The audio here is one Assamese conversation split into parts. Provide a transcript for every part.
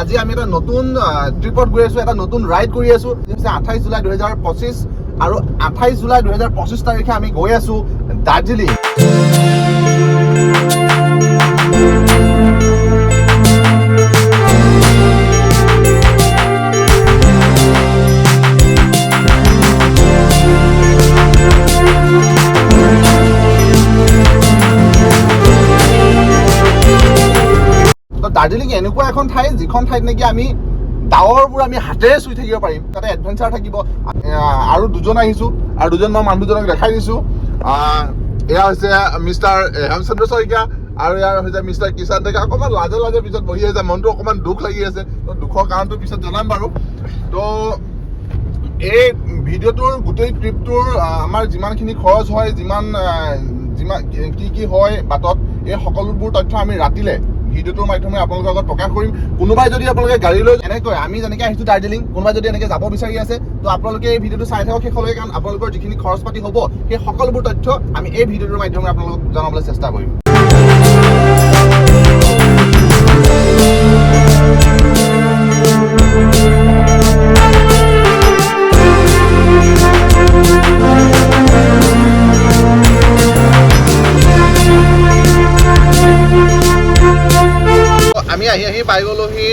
আজি আমি এটা নতুন ট্ৰিপত গৈ আছো, এটা নতুন ৰাইড কৰি আছো। 28 জুলাই 2025 আৰু 28 জুলাই 2025 তাৰিখে আমি গৈ আছো দাৰ্জিলিং। দাৰ্জিলিং এনেকুৱা এখন ঠাই যিখন ঠাইত নেকি আমি ডাৱৰবোৰ আমি হাতেৰে চুই থাকিব পাৰিম। তাতে এডভেঞ্চাৰ থাকিব। আৰু দুজন আহিছো, আৰু দুজন মই মানুহ দুজনক দেখাই দিছো। এয়া হৈছে মিষ্টাৰ হেমচন্দ্ৰ শইকীয়া আৰু ইয়াৰ হৈছে মিষ্টাৰ কিষাণ ডেকা। অকণমান লাজে পিছত বহি আছে, মনটো অকণমান দুখ লাগি আছে। তো দুখৰ কাৰণটো পিছত জনাম বাৰু। তো এই ভিডিঅ'টোৰ গোটেই ট্ৰিপটোৰ আমাৰ যিমানখিনি খৰচ হয়, যিমান কি হয় বাটত, এই সকলোবোৰ তথ্য আমি ৰাতিলে ভিডিঅ'টোৰ মাধ্যমে আপোনালোকৰ আগত প্ৰকাশ কৰিম। কোনোবাই যদি আপোনালোকে গাড়ী লৈ এনেকৈ আমি যেনেকৈ আহিছোঁ দাৰ্জিলিং, কোনোবাই যদি এনেকৈ যাব বিচাৰি আছে, তো আপোনালোকে এই ভিডিঅ'টো চাই থাকক শেষলৈকে, কাৰণ আপোনালোকৰ যিখিনি খৰচ পাতি হ'ব সেই সকলোবোৰ তথ্য আমি এই ভিডিঅ'টোৰ মাধ্যমে আপোনালোকক জনাবলৈ চেষ্টা কৰিম। আমি আহি পাই গ'লোহি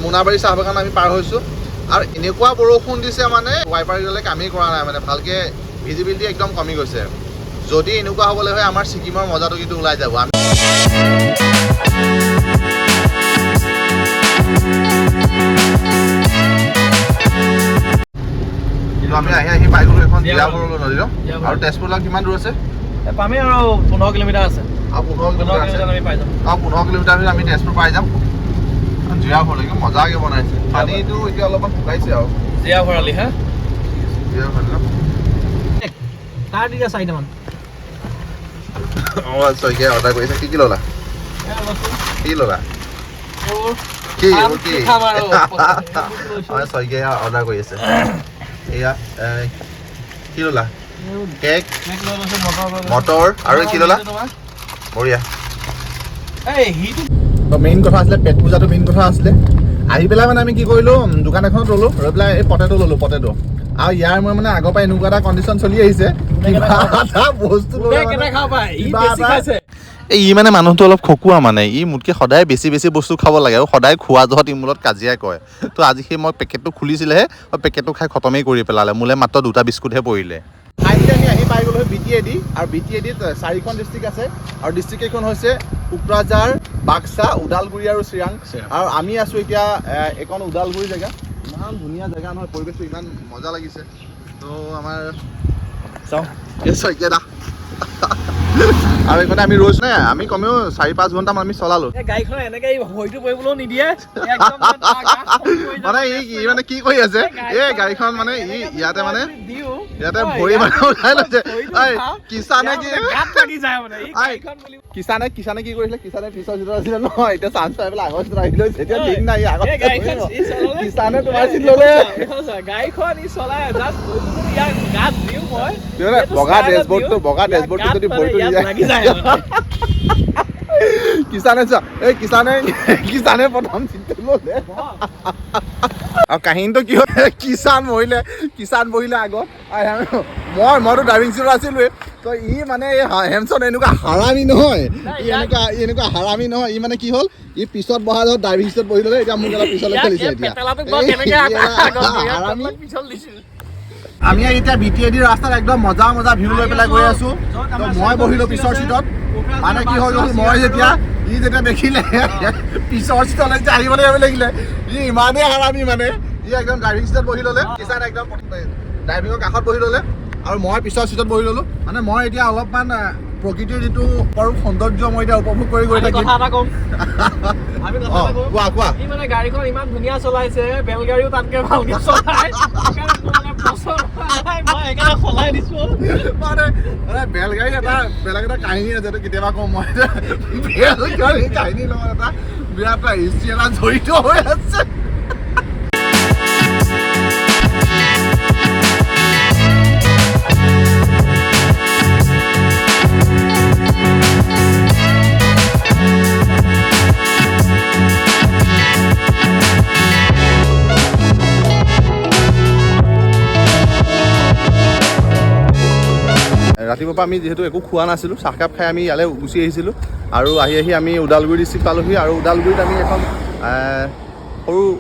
মোনাবাৰী চাহ বাগান আমি পাৰ হৈছোঁ। আৰু এনেকুৱা বৰষুণ দিছে মানে ৱাইপাৰবিলাক কামেই কৰা নাই, মানে ভালকৈ ভিজিবিলিটি একদম কমি গৈছে। যদি এনেকুৱা হ'বলৈ হয় আমাৰ ছিকিমৰ মজাটো কিন্তু ওলাই যাব। কিন্তু আমি আহি পাই গ'লোঁ এখন জীয়াভৰলু নদী ন। আৰু তেজপুৰলৈ কিমান দূৰ আছে? পামেই আৰু 15 কিলোমিটাৰ আছে। আৰু 15 কিলোমিটাৰ আমি পাই যাম। আৰু 15 কিলোমিটাৰ আমি তেজপুৰ পাই যাম। জীয়া ভৰালি মজাকে বনাইছে। পানীটো এতিয়া অলপমান শুকাইছে আৰু জীয়া ভৰালি হা জীয়া ভৰালি তাৰ দিয়া 4টামান। শইকীয়াই অৰ্ডাৰ কৰিছে। কি ল'লা? কি ল'লা? শইকীয়াই অৰ্ডাৰ কৰি আছে। এয়া কি ল'লা? কেক, মটৰ আৰু কি ল'লা? বঢ়িয়া। মেইন কথা আছিলে পেট পূজাটো, মেইন কথা আছিলে। আহি পেলাই মানে আমি কি কৰিলোঁ, দোকান এখনত ৰ'লোঁ, ৰৈ পেলাই এই পটেটো ল'লোঁ। পটেটো আৰু ইয়াৰ মই মানে আগৰ পৰা এনেকুৱা এটা কণ্ডিশ্যন চলি আহিছে, ই মানে মানুহটো অলপ খকুৱা, মানে ই মোতকৈ সদায় বেছি বস্তু খাব লাগে আৰু সদায় খোৱা জহত ই মূলত কাজিয়াই কৰে। তো আজি সেই মই পেকেটটো খুলিছিলেহে, পেকেটটো খাই খতমেই কৰি পেলালে। মোলৈ মাত্ৰ 2টা বিস্কুটহে পৰিলে। ফাইনেলি আমি আহি পাই গ'লোঁ BTAD। আৰু BTADত 4খন ডিষ্ট্ৰিক্ট আছে, আৰু ডিষ্ট্ৰিক্ট কেইখন হৈছে কোকৰাঝাৰ, বাক্সা, ওদালগুৰি আৰু চিৰাং। আৰু আমি আছোঁ এতিয়া এখন ওদালগুৰি জেগা। ইমান ধুনীয়া জেগা নহয়, পৰিৱেশটো ইমান মজা লাগিছে। তো আমাৰ চাওঁ শইকীয়া দা আৰু এইখনে আমি ৰৈছোঁ নে, আমি কমেও 4-5 ঘণ্টামান আমি চলালোঁ। গাড়ীখন এনেকৈ ভৰিটো পৰিবলৈও নিদিয়ে। মানে ই মানে কি কৰি আছে, এই গাড়ীখন মানে ইয়াতে ভৰি মানে উঠাই লৈছে। কিষাণে কি কৰিছিলে, কিষাণে পিছৰ চিটত আছিলে নহয়, এতিয়া চান্স পাই পেলাই আগৰ চিটত আহি লৈছে। এতিয়া ঠিক নাই, কিষাণে তোমাৰ চিট ল'লে। গাড়ীখন ই চলাই বগা ডেছবৰ্ডটো যদি ভৰিটো লাগি যায়। কিষাণে প্ৰথম চিটটো ল'লে। আৰু কাহিনীটো কি হ'ল, কিষাণ বহিলে আগত, মইতো ড্ৰাইভিং চিটত আছিলোৱে। তো ই মানে হেমচন এনেকুৱা হাৰামি নহয়, এনেকুৱা হাৰামি নহয়। ই মানে কি হ'ল, ই পিছত বহা য'ত ড্ৰাইভিং চিটত বহি ল'লে। এতিয়া মোক অলপ পিছলৈ খেলিছে। এতিয়া আমি এতিয়া BTAD ৰাস্তাত একদম মজা ভিউ লৈ পেলাই গৈ আছো। তো মই বহিলো পিছৰ চিটত। মানে কি হৈ গ'ল, মই যেতিয়া দেখিলে পিছৰ চিটলৈ যে আহিবলৈ লাগিলে, ই ইমানেই হাৰামি, মানে ই একদম ড্ৰাইভিং চিটত বহি ল'লে। কিষাণ একদম ড্ৰাইভিঙৰ কাষত বহি ল'লে, আৰু মই পিছৰ চিটত বহি ল'লোঁ। মানে মই এতিয়া অলপমান প্ৰকৃতিৰ যিটো অপৰূপ সৌন্দৰ্য মই এতিয়া উপভোগ কৰি গৈ থাকিম। কোৱা মানে গাড়ীখন ইমান ধুনীয়া চলাইছে, বেলগাড়ীও তাতকে ভালকে চলাই। বেলগাড়ী এটা বেলেগ এটা কাহিনী আছে, কেতিয়াবা কওঁ মই। বেলগাড়ী কাহিনীৰ লগত এটা বিৰাট হিষ্ট্ৰী এটা জড়িত হৈ আছে। ৰাতিপুৱাৰ পৰা আমি যিহেতু একো খোৱা নাছিলোঁ, চাহকাপ খাই আমি ইয়ালৈ গুচি আহিছিলোঁ আৰু আহি আমি ওদালগুৰি ডিষ্ট্ৰিক্ট পালোহি আৰু ওদালগুৰিত আমি এখন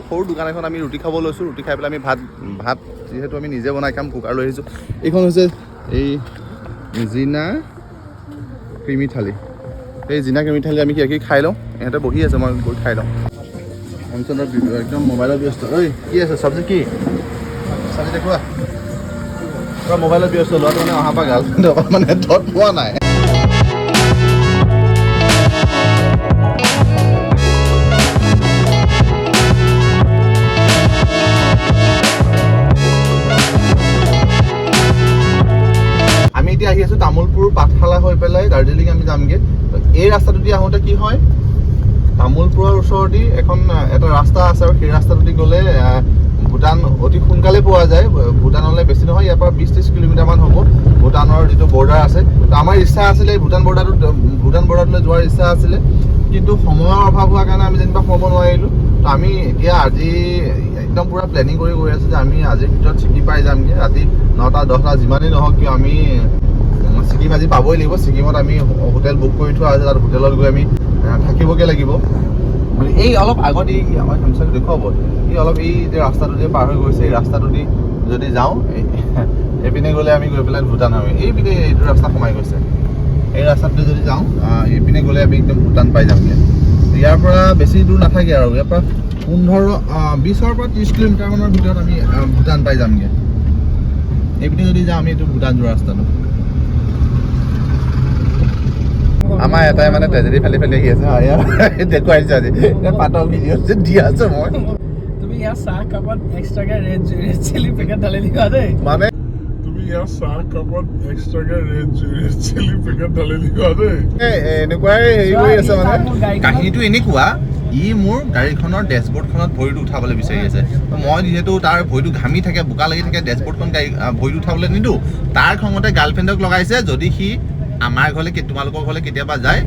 সৰু দোকান এখন আমি ৰুটি খাব লৈছোঁ। ৰুটি খাই পেলাই আমি ভাত যিহেতু আমি নিজে বনাই খাম, কুকাৰ লৈ আহিছোঁ। এইখন হৈছে এই জিনা ক্ৰিমি থালি। এই জিনা ক্ৰিমি থালি আমি কি খাই লওঁ। ইহঁতে বহি আছে, মই গৈ খাই লওঁ। অঞ্চলৰ একদম মোবাইলত ব্যস্ত। ঐ কি আছে চব্জি? কি চব্জি দেখুওৱা? পুৰা মোবাইলত ব্যস্ত। ল'ৰাটো মানে অহাৰ পৰা গাল মানে তত পোৱা নাই। আমি এতিয়া আহি আছোঁ তামোলপুৰ পাঠশালা হৈ পেলাই দাৰ্জিলিং আমি যামগৈ। এই ৰাস্তাটোদি আহোঁতে কি হয়, তামোলপুৰৰ ওচৰতে এটা ৰাস্তা আছে আৰু সেই ৰাস্তাটোদি গ'লে ভূটান অতি সোনকালে পোৱা যায়। ভূটানলৈ বেছি নহয়, ইয়াৰ পৰা 20-30 কিলোমিটাৰমান হ'ব ভূটানৰ যিটো বৰ্ডাৰ আছে। তো আমাৰ ইচ্ছা আছিলে ভূটান বৰ্ডাৰলৈ যোৱাৰ ইচ্ছা আছিলে, কিন্তু সময়ৰ অভাৱ হোৱাৰ কাৰণে আমি যেনিবা সোমাব নোৱাৰিলোঁ। তো আমি এতিয়া আজি একদম পূৰা প্লেনিং কৰি গৈ আছোঁ যে আমি আজিৰ ভিতৰত ছিকিম পাই যামগৈ। ৰাতি 9টা-10টা যিমানেই নহওক কিয় আমি ছিকিম আজি পাবই লাগিব। ছিকিমত আমি হোটেল বুক কৰি থোৱা আছে, তাত হোটেলত গৈ আমি থাকিবগৈ লাগিব। এই অলপ আগত আমাৰ হেমচাক দেখুৱাব, অলপ এই যে ৰাস্তাটোদি পাৰ হৈ গৈছে, এই ৰাস্তাটোদি যদি যাওঁ, এইপিনে গ'লে আমি গৈ পেলাই ভূটান হয়। এইপিনে এইটো ৰাস্তা সোমাই গৈছে, এই ৰাস্তাটোদি যদি যাওঁ, এইপিনে গ'লে আমি একদম ভূটান পাই যামগৈ। ইয়াৰ পৰা বেছি দূৰ নাথাকে আৰু ইয়াৰ পৰা 20-ৰ পৰা 30 কিলোমিটাৰমানৰ ভিতৰত আমি ভূটান পাই যামগৈ। এইপিনে যদি যাওঁ আমি এইটো ভূটান যোৱা ৰাস্তাটো। আমাৰ এটাই মানে ট্ৰেজেডি ফালি আহি আছে, দেখুৱাই দিছোঁ আজি পাতৰ ভিডিঅ' দি আছো মই। তুমি ইয়াৰ চাহ কাপত এক্সট্ৰাকে ৰেড চিলি পেকেট ঢালি দিবা দেই। মানে এনেকুৱাই হেৰি কৰি আছে মানে। কাহিনীটো এনেকুৱা, মোৰ গাড়ীখনৰ ডেছবৰ্ডখনত ভৰিটো উঠাবলৈ বিচাৰি আছে। মই যিহেতু তাৰ ভৰিটো ঘামি থাকে, বোকা লাগি থাকে, ডেছবৰ্ডখন ভৰিটো উঠাবলৈ নিদিওঁ। তাৰ খঙতে গাৰ্লফ্ৰেণ্ডক লগাইছে, যদি সি আমাৰ ঘৰলৈ তোমালোকৰ ঘৰলৈ কেতিয়াবা যায়,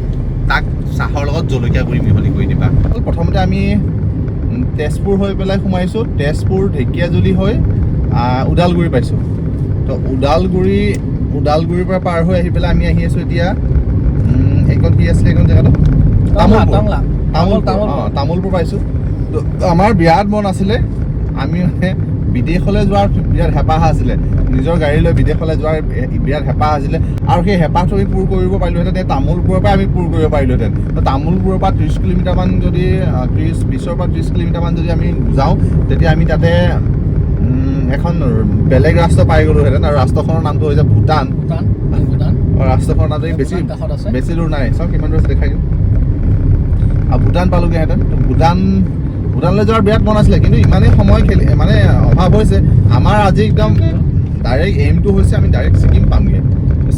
তাক চাহৰ লগত জলকীয়া গুড়ি মিহলি কৰি দিবা। প্ৰথমতে আমি তেজপুৰ হৈ পেলাই সোমাইছোঁ, তেজপুৰ ঢেকীয়াজুলি হৈ ওদালগুৰি পাইছোঁ। তো ওদালগুৰিৰ পৰা পাৰ হৈ আহি পেলাই আমি আহি আছোঁ এতিয়া এইখন কি আছিলে এইখন জেগাটো? তামোলপুৰ পাইছোঁ। তো আমাৰ বিৰাট মন আছিলে, আমি মানে বিদেশলৈ যোৱাৰ বিৰাট হেঁপাহ আছিলে, নিজৰ গাড়ী লৈ বিদেশলৈ যোৱাৰ বিৰাট হেঁপাহ আছিলে। আৰু সেই হেঁপাহটো আমি পূৰ কৰিব পাৰিলোহেঁতেন তামোলপুৰৰ পৰা আমি পূৰ কৰিব পাৰিলোহেঁতেন। তো তামোলপুৰৰ পৰা 30 কিলোমিটাৰমান যদি 20-ৰ পৰা 30 কিলোমিটাৰমান যদি আমি যাওঁ, তেতিয়া আমি তাতে এখন বেলেগ ৰাষ্ট্ৰ পাই গ'লোহেঁতেন। আৰু ৰাষ্ট্ৰখনৰ নামটো হৈছে ভূটান। ৰাষ্ট্ৰখনৰ নামটো বেছি দূৰ নাই, চাওক কিমান দূৰ আছে দেখাই দিওঁ। আৰু ভূটান পালোগৈহেঁতেন। তো ভূটানলৈ যোৱাৰ বিৰাট মন আছিলে, কিন্তু ইমানেই সময় মানে অভাৱ হৈছে। আমাৰ আজি একদম ডাইৰেক্ট এইমটো হৈছে আমি ডাইৰেক্ট ছিকিম পামগৈ।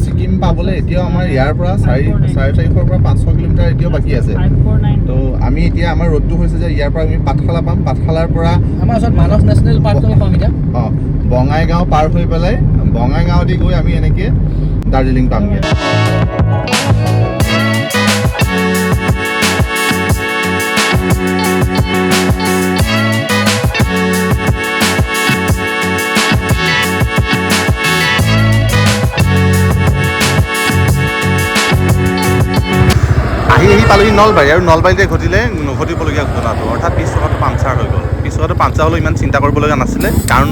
ছিকিম পাবলৈ এতিয়াও আমাৰ ইয়াৰ পৰা 450-ৰ পৰা 500 কিলোমিটাৰ এতিয়াও বাকী আছে। তো আমি এতিয়া আমাৰ ৰোডটো হৈছে যে ইয়াৰ পৰা আমি পাঠশালা পাম, পাঠশালাৰ পৰা আমাৰ ওচৰত মানস নেশ্যনেল পাৰ্ক পাম এতিয়া। বঙাইগাঁও পাৰ হৈ পেলাই বঙাইগাঁও দি গৈ আমি এনেকৈ দাৰ্জিলিং পামগৈ। আহি পালোহি নলবাৰী, আৰু নলবাৰীতে নঘটিবলগীয়া ঘটনাটো, অৰ্থাৎ পিছ চকাটো পাংচাৰ হৈ গ'ল। পিছ চকাটো পাংচাৰ হ'লেও ইমান চিন্তা কৰিবলগীয়া নাছিলে, কাৰণ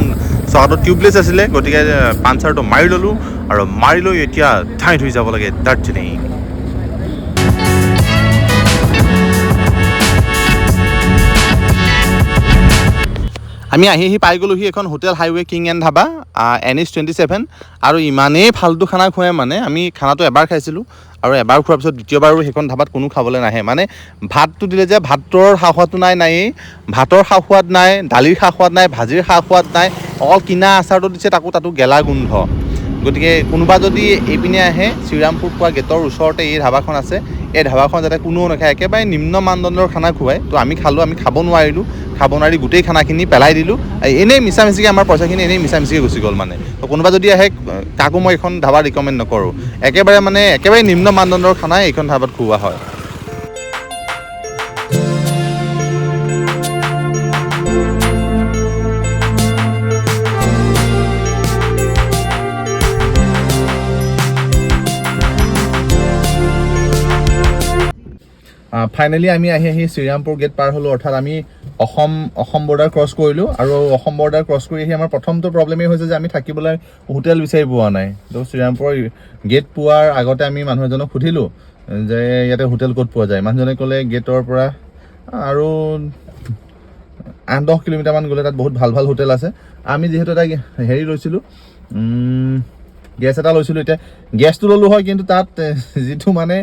চকাটো টিউবলেছ আছিলে। গতিকে পাংচাৰটো মাৰি ল'লোঁ, আৰু মাৰি লৈ এতিয়া ঠাইত হৈ যাব লাগে দাৰ্জিলিং। আমি আহি পাই গ'লোহি এখন hotel highway king and dhaba, NH27। আৰু ইমানেই ফাল্টু খানা খুৱাই, মানে আমি খানাটো এবাৰ খাইছিলোঁ, আৰু এবাৰ খোৱাৰ পিছত দ্বিতীয়বাৰো সেইখন ধাবাত কোনো খাবলৈ নাহে। মানে ভাতটো দিলে যে ভাতৰ সা-সোৱাদটো নায়েই, ভাতৰ সা-সোৱাদ নাই, দালিৰ সা-সোৱাদ নাই, ভাজিৰ সা-সোৱাদ নাই, অকল কিনা আচাৰটো দিছে, তাতো গেলা গোন্ধ। গতিকে কোনোবা যদি এইপিনে আহে, শ্ৰীৰামপুৰ পোৱা গেটৰ ওচৰতে এই ধাবাখন আছে, এই ধাবাখন যাতে কোনেও নাখায়, একেবাৰে নিম্ন মানদণ্ডৰ খানা খুৱায়। তো আমি খালোঁ, আমি খাব নোৱাৰিলোঁ, খাব নোৱাৰি গোটেই খানাখিনি পেলাই দিলোঁ। এনেই মিছামিছিকৈ আমাৰ পইচাখিনি এনেই মিছামিছিকৈ গুচি গ'ল। মানে তো কোনোবা যদি আহে, কাকো মই এইখন ধাবা ৰিকমেণ্ড নকৰোঁ। একেবাৰে নিম্ন মানদণ্ডৰ খানাই এইখন ধাবাত খুওৱা হয়। ফাইনেলি আমি আহি শ্ৰীৰামপুৰ গেট পাৰ হ'লোঁ, অৰ্থাৎ আমি অসম বৰ্ডাৰ ক্ৰছ কৰিলোঁ। আৰু অসম বৰ্ডাৰ ক্ৰছ কৰি আহি আমাৰ প্ৰথমটো প্ৰব্লেমেই হৈছে যে আমি থাকিবলৈ হোটেল বিচাৰি পোৱা নাই। তো শ্ৰীৰামপুৰ গেট পোৱাৰ আগতে আমি মানুহ এজনক সুধিলোঁ যে ইয়াতে হোটেল ক'ত পোৱা যায়। মানুহজনে ক'লে গেটৰ পৰা আৰু 8-10 কিলোমিটাৰমান গ'লে তাত বহুত ভাল ভাল হোটেল আছে। আমি যিহেতু এটা হেৰি লৈছিলোঁ, গেছ এটা লৈছিলোঁ। এতিয়া গেছটো ল'লোঁ হয়, কিন্তু তাত যিটো মানে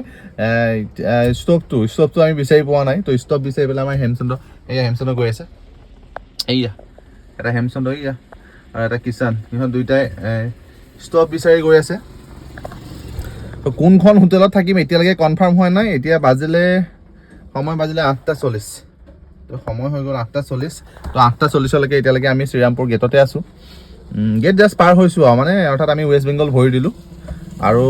ষ্ট'ভটো আমি বিচাৰি পোৱা নাই। তো ষ্ট'ভ বিচাৰি পেলাই আমাৰ হেমচন্দ্ৰ গৈ আছে। এইয়া এটা হেমচন্দ্ৰ, এইয়া আৰু এটা কিষাণ, সিহঁত দুইটাই ষ্ট'ভ বিচাৰি গৈ আছে। তো কোনখন হোটেলত থাকিম এতিয়ালৈকে কনফাৰ্ম হোৱা নাই। এতিয়া সময় বাজিলে 8:40। তো সময় হৈ গ'ল 8:40। তো 8:40লৈকে এতিয়ালৈকে আমি শ্ৰীৰামপুৰ গেটতে আছোঁ। গেট জাষ্ট পাৰ হৈছোঁ আৰু, মানে অৰ্থাৎ আমি ৱেষ্ট বেংগল ভৰি দিলোঁ। আৰু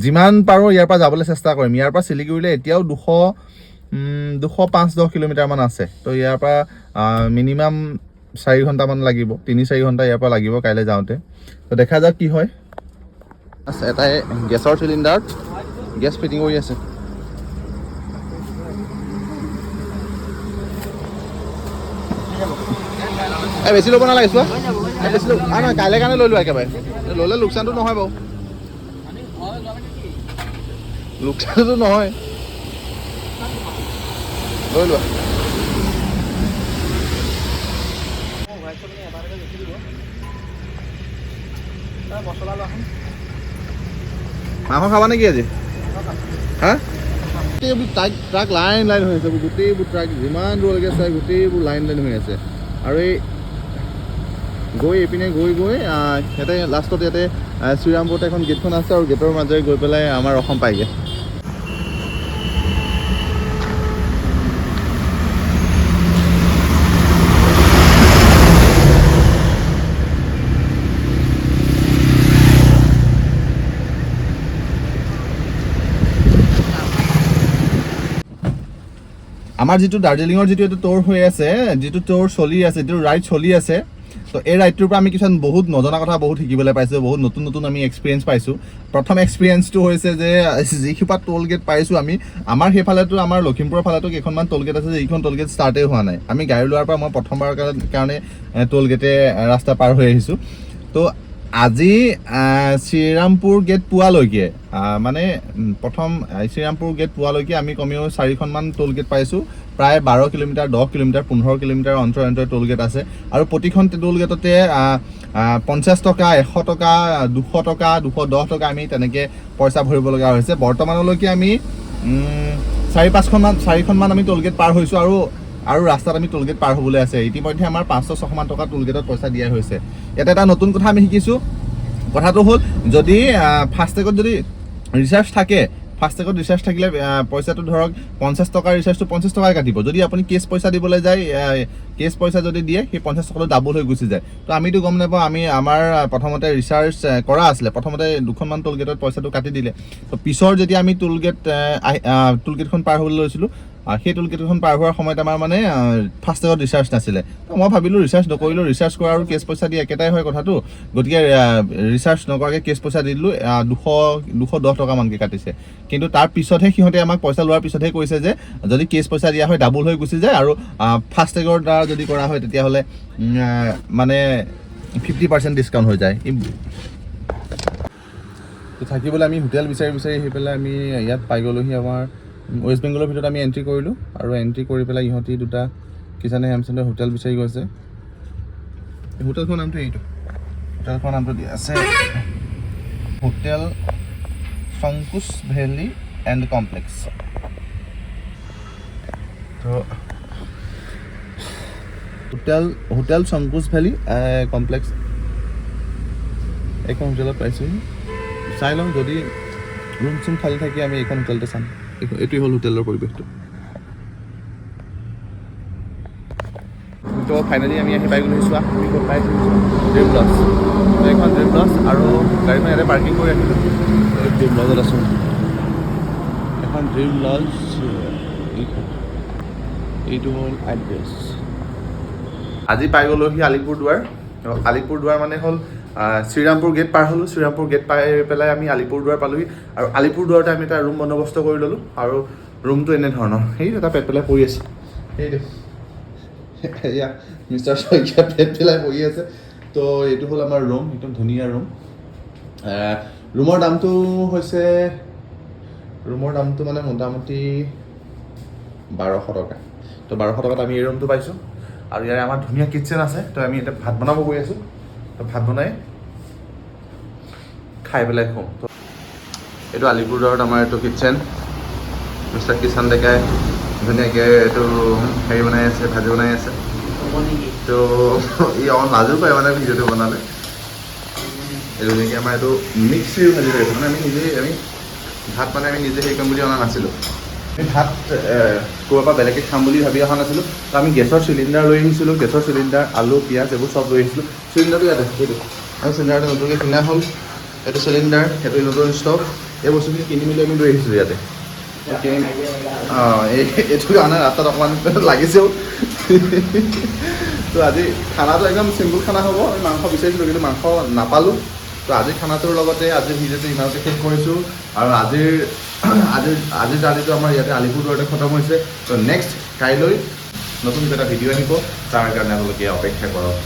যিমান পাৰোঁ ইয়াৰ পৰা যাবলৈ চেষ্টা কৰিম। ইয়াৰ পৰা শিলিগুৰিলৈ এতিয়াও 205-10 কিলোমিটাৰমান আছে। তো ইয়াৰ পৰা মিনিমাম 4 ঘণ্টামান লাগিব, 3-4 ঘণ্টা ইয়াৰ পৰা লাগিব কাইলৈ যাওঁতে। তো দেখা যাওক কি হয়। এটাই গেছৰ চিলিণ্ডাৰত গেছ ফিটিং কৰি আছে। বেছি ল'ব নালাগে, চোৱা বেছি নহয়, কাইলৈ কাৰণে লৈ লোৱা একেবাৰে। ল'লে লোকচানটো নহয় বাৰু, লোকচানটো নহয়, লৈ লোৱা। মাংস খাবা নেকি আজি? হা? গোটেইবোৰ ট্ৰাক লাইন হৈ আছে, গোটেইবোৰ ট্ৰাক যিমান দূৰলৈকে চাই গোটেইবোৰ লাইন হৈ আছে। আৰু এই এইপিনে গৈ ইয়াতে লাষ্টত ইয়াতে শ্ৰীৰামপুৰত এখন গেটখন আছে, আৰু গেটৰ মাজেৰে গৈ পেলাই আমাৰ অসম পায়গৈ। আমাৰ যিটো দাৰ্জিলিঙৰ যিটো এইটো ট'ৰ হৈ আছে, যিটো ট'ৰ চলি আছে, যিটো ৰাইড চলি আছে, তো এই ৰাইডটোৰ পৰা আমি কিছুমান বহুত নজনা কথা বহুত শিকিবলৈ পাইছোঁ, বহুত নতুন আমি এক্সপিৰিয়েঞ্চ পাইছোঁ। প্ৰথম এক্সপিৰিয়েঞ্চটো হৈছে যে যিসোপা টোল গেট পাইছোঁ আমাৰ সেইফালেতো, আমাৰ লখিমপুৰৰ ফালেতো কেইখনমান টোল গেট আছে, যিখন টোল গেট ষ্টাৰ্টেই হোৱা নাই। আমি গাড়ী লোৱাৰ পৰা মই প্ৰথমবাৰৰ কাৰণে টোল গেটে ৰাস্তা পাৰ হৈ আহিছোঁ। তো আজি শ্ৰীৰামপুৰ গেট পোৱালৈকে, মানে প্ৰথম শ্ৰীৰামপুৰ গেট পোৱালৈকে আমি কমেও 4খনমান টোল গেট পাইছোঁ। প্ৰায় 12 কিলোমিটাৰ, 10 কিলোমিটাৰ, 15 কিলোমিটাৰ অন্তৰে টোল গেট আছে। আৰু প্ৰতিখন টোল গেটতে 50 টকা, 100 টকা, 200 টকা, 210 টকা আমি তেনেকৈ পইচা ভৰিব লগা হৈছে। বৰ্তমানলৈকে আমি 4খনমান আমি টোল গেট পাৰ হৈছোঁ, আৰু ৰাস্তাত আমি টোল গেট পাৰ হ'বলৈ আছে। ইতিমধ্যে আমাৰ 500-600 টকা টোল গেটত পইচা দিয়া হৈছে। ইয়াতে এটা নতুন কথা আমি শিকিছোঁ। কথাটো হ'ল, যদি ফাষ্টেগত যদি ৰিচাৰ্জ থাকে, ফাষ্টেগত ৰিচাৰ্জ থাকিলে পইচাটো ধৰক 50 টকাৰ ৰিচাৰ্জটো 50 টকাই কাটিব। যদি আপুনি কেছ পইচা দিবলৈ যায়, কেছ পইচা যদি দিয়ে, সেই 50 টকাটো ডাবল হৈ গুচি যায়। তো আমিতো গম নাপাওঁ, আমাৰ প্ৰথমতে ৰিচাৰ্জ কৰা আছিলে, প্ৰথমতে 2খনমান টোল গেটত পইচাটো কাটি দিলে। তো পিছৰ যেতিয়া আমি টোল গেটখন পাৰ হ'বলৈ লৈছিলোঁ, সেই টোল গেটখন পাৰ হোৱাৰ সময়ত আমাৰ মানে ফাষ্টেগত ৰিচাৰ্জ নাছিলে। তো মই ভাবিলোঁ ৰিচাৰ্জ নকৰিলোঁ, ৰিচাৰ্জ কৰা আৰু কেছ পইচা দি একেটাই হয় কথাটো, গতিকে ৰিচাৰ্জ নকৰাকৈ কেছ পইচা দি দিলোঁ। 210 টকামানকৈ কাটিছে। কিন্তু তাৰ পিছতহে সিহঁতে আমাক পইচা লোৱাৰ পিছতহে কৈছে যে যদি কেছ পইচা দিয়া হয় ডাবল হৈ গুচি যায়, আৰু ফাষ্টেগৰ দ্বাৰা যদি কৰা হয় তেতিয়াহ'লে মানে 50% ডিছকাউণ্ট হৈ যায়। তো থাকিবলৈ আমি হোটেল বিচাৰি আহি পেলাই আমি ইয়াত পাই গ'লোহি। আমাৰ ৱেষ্ট বেংগলৰ ভিতৰত আমি এণ্ট্ৰি কৰিলোঁ, আৰু এণ্ট্ৰি কৰি পেলাই ইহঁতি দুটা কিষাণে হেমচন্দ্ৰে হোটেল বিচাৰি গৈছে। হোটেলখনৰ নামটো এইটো, হোটেলখনৰ নামটো দিয়া আছে হোটেল শংকুচ ভেলী এণ্ড কমপ্লেক্স। তো হোটেল শংকুচ ভেলী কমপ্লেক্স, এইখন হোটেলত পাইছোঁহি। চাই লওঁ, যদি ৰুম চুম খালী থাকে আমি এইখন হোটেলতে চাম। এইটোৱে হ'ল হোটেলৰ পৰিৱেশটো। তো ফাইনেলি আমি আহি পাই গ'লোঁ। চোৱা আমি ক'ত পাইছোঁ, ড্ৰিম লজ। এইখন ড্ৰিম লজ, আৰু গাড়ীখন ইয়াতে পাৰ্কিং কৰি ৰাখিলোঁ। ড্ৰিম লজত আছোঁ। এখন ড্ৰিম লজ, এইটো হ'ল এড্ৰেছ। আজি পাই গ'লোহি আলিপুৰদুৱাৰ। আলিপুৰদুৱাৰ মানে হ'ল শ্ৰীৰামপুৰ গেট পাৰ হ'লোঁ। শ্ৰীৰামপুৰ গেট পাই পেলাই আমি আলিপুৰদুৱাৰ পালোঁহি, আৰু আলিপুৰদুৱাৰতে আমি এটা ৰুম বন্দবস্ত কৰি ল'লোঁ। আৰু ৰুমটো এনেধৰণৰ সেইটো এটা পেট পেলাই পৰি আছে সেইটো এয়া মিষ্টাৰ শইকীয়া পেট পেলাই পৰি আছে তো এইটো হ'ল আমাৰ ৰুম একদম ধুনীয়া ৰুম ৰুমৰ দামটো হৈছে মানে মোটামুটি 1200 টকা তো 1200 টকাত আমি এই ৰুমটো পাইছোঁ আৰু ইয়াৰে আমাৰ ধুনীয়া কিটচেন আছে তো আমি এতিয়া ভাত বনাব গৈ আছোঁ তো ভাত বনাই খাই পেলাই খুম তো এইটো আলিপুৰদাৰত আমাৰ এইটো কিটচেন মিষ্টাৰ কিষাণ ডেকাই ধুনীয়াকৈ এইটো হেৰি বনাই আছে ভাজি বনাই আছে তো ই অকণ লাজো পায় মানে ভিডিঅ'টো বনালে এইটো নেকি আমাৰ এইটো মিক্সিৰ ভাজি কৰিছোঁ মানে আমি ভাত মানে আমি নিজে হেৰি কৰিম বুলি অনা নাছিলোঁ আমি ভাত ক'ৰবাৰ পৰা বেলেগকৈ খাম বুলি ভাবি অহা নাছিলোঁ তো আমি গেছৰ চিলিণ্ডাৰ লৈ আহিছিলোঁ গেছৰ চিলিণ্ডাৰ আলু পিঁয়াজ এইবোৰ চব লৈ আহিছিলোঁ চিলিণ্ডাৰটো ইয়াতে সেইটো আৰু চিলিণ্ডাৰটো নতুনকৈ কিনা হ'ল এইটো চিলিণ্ডাৰ সেইটো নতুন ষ্টভ এই বস্তুখিনি কিনি মেলি আমি লৈ আহিছিলোঁ ইয়াতে এইটো কাৰণে ৰাস্তাত অকণমান লাগিছেও তো আজি খানাটো একদম চিম্পুল খানা হ'ব আমি মাংস বিচাৰিছিলোঁ কিন্তু মাংস নাপালোঁ তো আজিৰ খানাটোৰ লগতে আজিৰ ভিডিঅ'টো ইমানতে শেষ কৰিছোঁ আৰু আজিৰ জাৰ্ণিটো আমাৰ ইয়াতে আলিপুৰদাৰতে খতম হৈছে তো নেক্সট কাইলৈ নতুন এটা ভিডিঅ' আহিব তাৰ কাৰণে আপোনালোকে অপেক্ষা কৰক